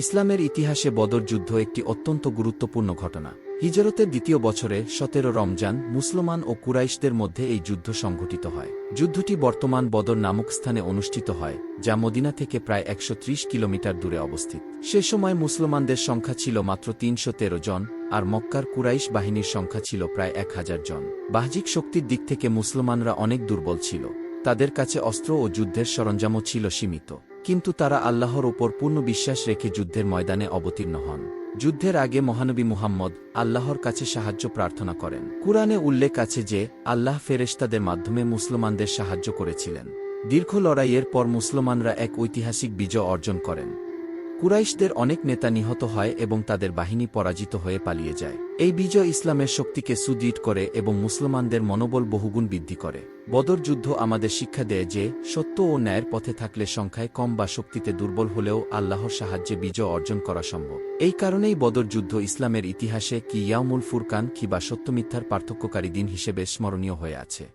ইসলামের ইতিহাসে বদর যুদ্ধ একটি অত্যন্ত গুরুত্বপূর্ণ ঘটনা। হিজরতের দ্বিতীয় বছরে ১৭ রমজান মুসলমান ও কুরাইশদের মধ্যে এই যুদ্ধ সংঘটিত হয়। যুদ্ধটি বর্তমান বদর নামক স্থানে অনুষ্ঠিত হয়, যা মদিনা থেকে প্রায় ১৩০ কিলোমিটার দূরে অবস্থিত। সে সময় মুসলমানদের সংখ্যা ছিল মাত্র ৩১৩ জন, আর মক্কার কুরাইশ বাহিনীর সংখ্যা ছিল প্রায় ১,০০০ জন। বাহ্যিক শক্তির দিক থেকে মুসলমানরা অনেক দুর্বল ছিল। তাদের কাছে অস্ত্র ও যুদ্ধের সরঞ্জামও ছিল সীমিত, কিন্তু তারা আল্লাহর ওপর পূর্ণ বিশ্বাস রেখে যুদ্ধের ময়দানে অবতীর্ণ হন। যুদ্ধের আগে মহানবী মুহাম্মদ আল্লাহর কাছে সাহায্য প্রার্থনা করেন। কুরআনে উল্লেখ আছে যে আল্লাহ ফেরেশতাদের মাধ্যমে মুসলমানদের সাহায্য করেছিলেন। দীর্ঘ লড়াইয়ের পর মুসলমানরা এক ঐতিহাসিক বিজয় অর্জন করেন। কুরাইশদের অনেক নেতা নিহত হয় এবং তাদের বাহিনী পরাজিত হয়ে পালিয়ে যায়। এই বিজয় ইসলামের শক্তিকে সুদৃঢ় করে এবং মুসলমানদের মনোবল বহুগুণ বৃদ্ধি করে। বদর যুদ্ধ আমাদের শিক্ষা দেয় যে সত্য ও ন্যায়ের পথে থাকলে সংখ্যায় কম বা শক্তিতে দুর্বল হলেও আল্লাহর সাহায্যে বিজয় অর্জন করা সম্ভব। এই কারণেই বদর যুদ্ধ ইসলামের ইতিহাসে কি ইয়াউমুল ফুরকান কি বা সত্য মিথ্যার পার্থক্যকারী দিন হিসেবে স্মরণীয় হয়ে আছে।